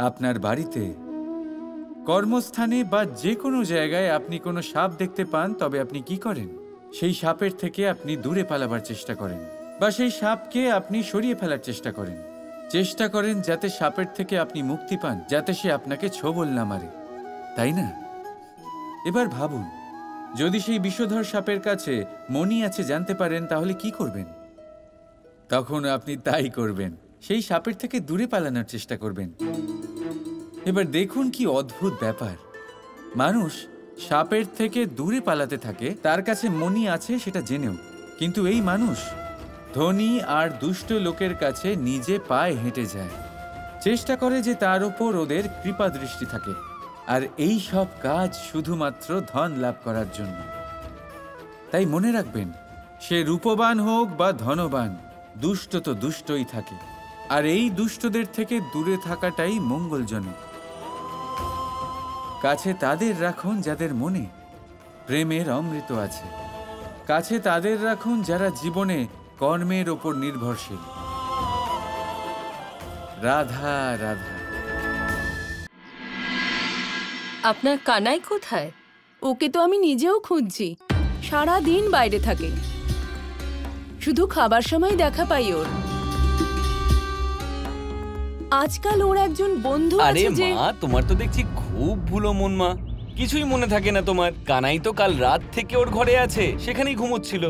আপনার বাড়িতে, কর্মস্থানে বা যে কোনো জায়গায় আপনি কোনো সাপ দেখতে পান, তবে আপনি কি করেন? সেই সাপের থেকে আপনি দূরে পালাবার চেষ্টা করেন, বা সেই সাপকে আপনি সরিয়ে ফেলার চেষ্টা করেন। চেষ্টা করেন যাতে সাপের থেকে আপনি মুক্তি পান, যাতে সে আপনাকে ছোবল না মারে, তাই না? এবার ভাবুন, যদি সেই বিষধর সাপের কাছে মণি আছে জানতে পারেন, তাহলে কি করবেন? তখন আপনি তাই করবেন, সেই সাপের থেকে দূরে পালানোর চেষ্টা করবেন। এবার দেখুন কি অদ্ভুত ব্যাপার, মানুষ সাপের থেকে দূরে পালাতে থাকে তার কাছে মণি আছে সেটা জেনেও, কিন্তু এই মানুষ ধনী আর দুষ্ট লোকের কাছে নিজে পায়ে হেঁটে যায়, চেষ্টা করে যে তার উপর ওদের কৃপা দৃষ্টি থাকে, আর এই সব কাজ শুধুমাত্র ধন লাভ করার জন্য। তাই মনে রাখবেন, সে রূপবান হোক বা ধনবান, দুষ্ট তো দুষ্টই থাকে, আর এই দুষ্টদের থেকে দূরে থাকাটাই মঙ্গলজনক। কাছে তাদের রাখুন যাদের মনে প্রেমের অমৃত আছে, কাছে তাদের রাখুন যারা জীবনে কর্মের ওপর নির্ভরশীল। রাধা রাধা। আপনার কানাই কোথায়? ওকে তো আমি নিজেও খুঁজছি, সারা দিন বাইরে থাকে, শুধু খাবার সময় দেখা পাই ওর। আজকাল ওর একজন বন্ধু আরে আছে যে... মা, তোমার তো দেখছি খুব ভুলো মন মা, কিছুই মনে থাকে না তোমার। কানাই তো কাল রাত থেকে ওর ঘরে আছে, সেখানেই ঘুমোচ্ছিল,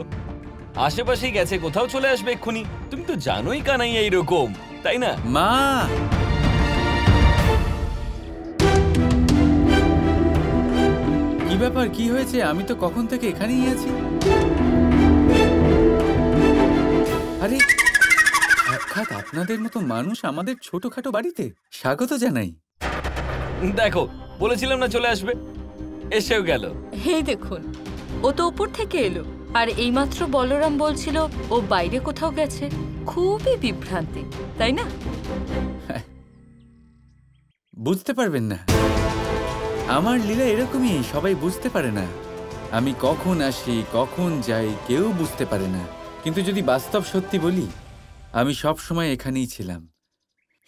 আশেপাশেই গেছে, কোথাও চলে আসবে এক্ষুনি। তুমি তো জানোই কানাই এইরকম, তাই না? মা, কি ব্যাপার, কি হয়েছে? আমি তো কখন থেকে এখানেই আছি। আরে সাক্ষাৎ আপনাদের মতো মানুষ আমাদের ছোটখাটো বাড়িতে, স্বাগত জানাই। দেখো, বলেছিলাম না চলে আসবে, এসেও গেল। হে দেখুন, ও তো উপর থেকে এলো, আর এইমাত্র বলরাম বলছিল ও বাইরে কোথাও গেছে। খুবই বিভ্রান্তি, তাই না? বুঝতে পারবেন না, আমার লীলা এরকমই, সবাই বুঝতে পারে না। আমি কখন আসি কখন যাই কেউ বুঝতে পারে না, কিন্তু যদি বাস্তব সত্যি বলি, আমি সব সময় এখানেই ছিলাম,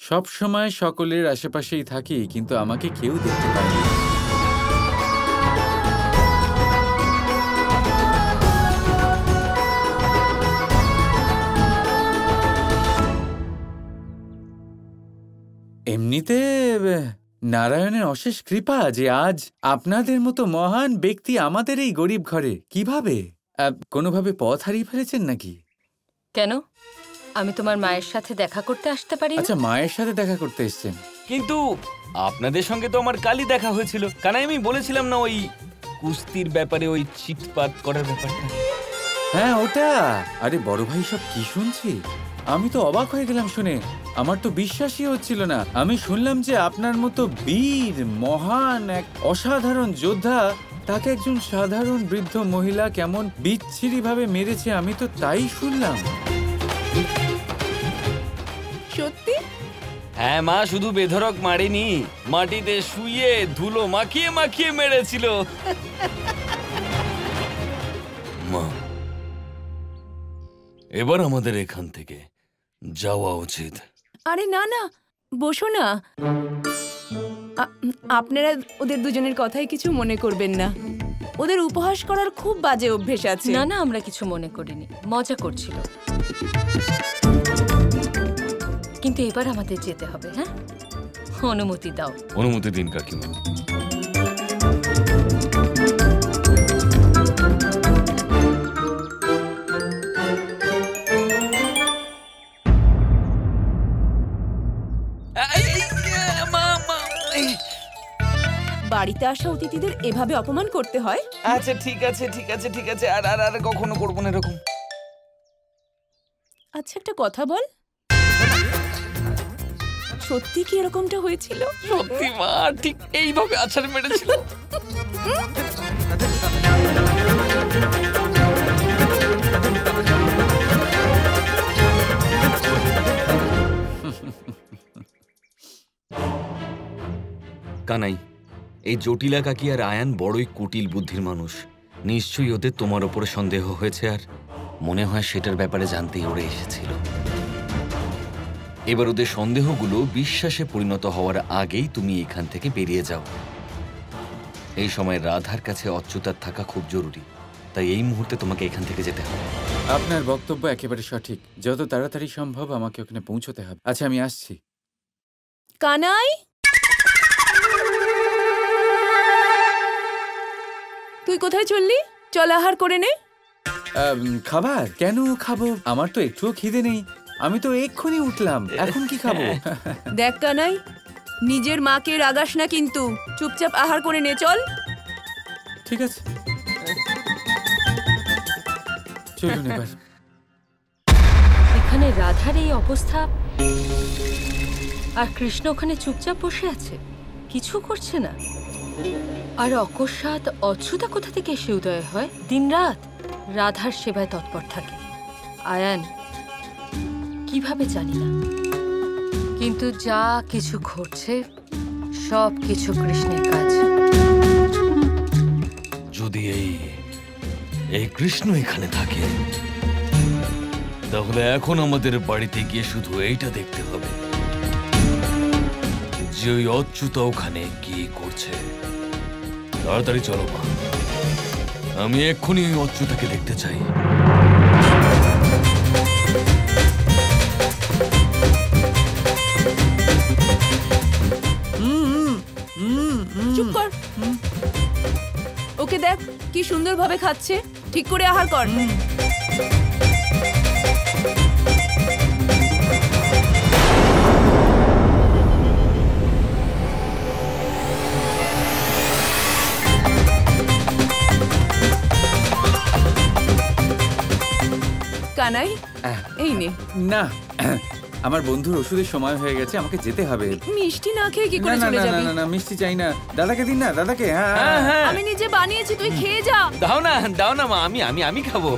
সব সময় সকলের আশেপাশেই থাকি, কিন্তু আমাকে কেউ দেখতে পায় না। এমনিতে নারায়ণের অশেষ কৃপা যে আজ আপনাদের মতো মহান ব্যক্তি আমাদের এই গরিব ঘরে। কিভাবে, কোনোভাবে পথ হারিয়ে ফেলেছেন নাকি? কেন, আমি তোমার মায়ের সাথে দেখা করতে আসতে পারি না? আচ্ছা, মায়ের সাথে দেখা করতে এসেছেন, কিন্তু আপনাদের সঙ্গে তো আমার কালই দেখা হয়েছিল। কানাই, আমি বলেছিলাম না ওই কুস্তির ব্যাপারে, ওই চিটপাট করার ব্যাপারটা? হ্যাঁ ওটা। আরে বড় ভাই, সব কি শুনছি, আমি তো অবাক হয়ে গেলাম শুনে, আমার তো বিশ্বাসই হচ্ছিল না। আমি শুনলাম যে আপনার মতো বীর মহান এক অসাধারণ যোদ্ধা, তাকে একজন সাধারণ বৃদ্ধ মহিলা কেমন বিচ্ছিরি ভাবে মেরেছে, আমি তো তাই শুনলাম। সত্যি? হ্যাঁ মা, শুধু বেধড়ক মারেনি, মাটিতে শুয়ে ধুলো মাখিয়ে মাখিয়ে মেরেছিল। মা, এবার আমাদের এখান থেকে যাওয়া উচিত। আরে না না, বসো না। আপনারা ওদের দুজনের কথাই কিছু মনে করবেন না, ওদের উপহাস করার খুব বাজে অভ্যেস আছে। না না, আমরা কিছু মনে করিনি, মজা করছিল। কিন্তু এবার আমাদের যেতে হবে। হ্যাঁ, অনুমতি দাও। অনুমতি দিন কাকিমা। বাড়িতে আসা অতিথিদের এভাবে অপমান করতে হয়? আচ্ছা ঠিক আছে ঠিক আছে ঠিক আছে, আর আর আর কখনো করবো না এরকম। আচ্ছা একটা কথা বল, সত্যি কি এরকমটা হয়েছিল? সত্যি মা, ঠিক এইভাবে আছাড় মেরেছিল। কানাই, এই জটিলা কাকি আর আয়ান বড়ই কুটিল বুদ্ধির মানুষ। নিশ্চয়ই ওদের তোমার ওপরে সন্দেহ হয়েছে, আর মনে হয় সেটার ব্যাপারে জানতেই ওরা এসেছিল। এবার ওদের সন্দেহগুলো বিশ্বাসে পরিণত হওয়ার আগেই তুমি এখান থেকে বেরিয়ে যাও। এই সময় রাধার কাছে অচ্যুতার থাকা খুব জরুরি, তাই এই মুহূর্তে তোমাকে এখান থেকে যেতে হবে। আপনার বক্তব্য একেবারে সঠিক। যত তাড়াতাড়ি সম্ভব আমাকে ওখানে পৌঁছতে হবে। আচ্ছা, আমি আসছি। কানাই, তুই কোথায় চললি? চল আহার করে নে। খাবার কেন খাবো? আমার তো একটুও খিদে নেই। আমি তো এক্ষুনি উঠলাম, এখন কি খাবো? দেখ কানাই, নিজের মাকে রাগাস না কিন্তু। চুপচাপ আহার করে নে, চল। ঠিক আছে, চলুন এবার। এখানে রাধার এই অবস্থা, আর কৃষ্ণ ওখানে চুপচাপ বসে আছে, কিছু করছে না। আর অকস্মাৎ অচ্যুতা কোথা থেকে এসে উদয় হয়, দিনরাত রাধার সেবায় তৎপর থাকে। আয়ান, কিভাবে জানি না, কিন্তু যা কিছু ঘটছে সব কিছু কৃষ্ণের কাজ। যদি এই কৃষ্ণ এখানে থাকে, তাহলে এখন আমাদের বাড়িতে গিয়ে শুধু এইটা দেখতে হবে যে ওই অচ্যুতা ওখানে কি করছে। তাড়াতাড়ি চলো মা, আমি এক্ষুনি ওই অচ্যুতাকে দেখতে চাই। চুপ কর। ওকে দেখ কি সুন্দরভাবে খাচ্ছে। ঠিক করে আহার কর। কানাই, এই নে। না, আমার বন্ধুর ওষুধের সময় হয়ে গেছে, আমাকে যেতে হবে। মিষ্টি না খেয়ে কি না করে না চলে না যাবি? না না, মিষ্টি চাই না। দাদাকে দিন না, দাদাকে। হ্যাঁ হ্যাঁ হ্যাঁ, আমি নিজে বানিয়েছি, তুই খেয়ে যা। দাও না মা, আমি খাবো।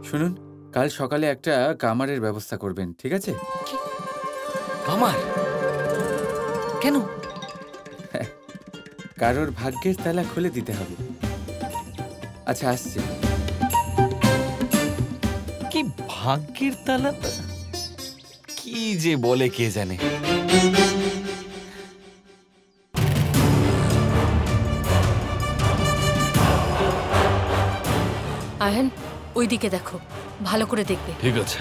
শুনুন, কাল সকালে একটা কামারের ব্যবস্থা করবেন, ঠিক আছে? কামার? কেন? কারোর ভাগ্যের তালা খুলে দিতে হবে। আচ্ছা, আসছি। কি ভাগ্যের তালা? কি যে বলে কে জানে। আয়ান, ওইদিকে দেখো, ভালো করে দেখবে। ঠিক আছে।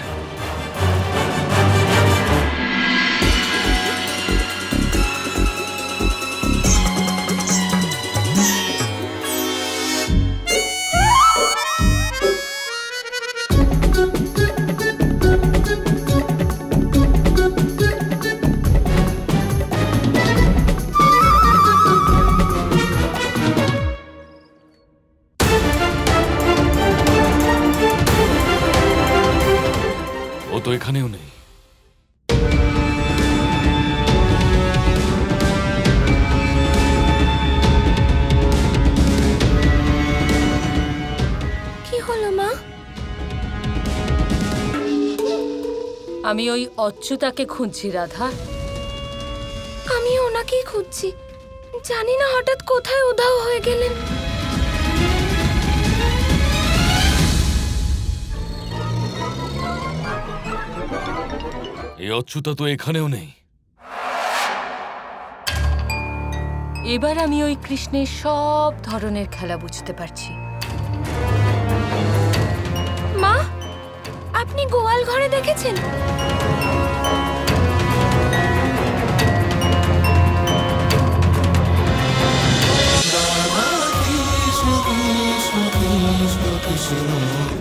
ও তো এখানেও নেই। কি হলো মা? আমি ওই অচ্যুতাকে খুঁজছি রাধা। আমি ওনাকেই খুঁজছি, জানি না হঠাৎ কোথায় উধাও হয়ে গেলেন। এই অচ্যুতা তো এখানেও নেই। এবার আমি ওই কৃষ্ণের সব ধরনের খেলা বুঝতে পারছি। মা, আপনি গোয়াল ঘরে দেখেছেন? Krishna Krishna Krishna Krishna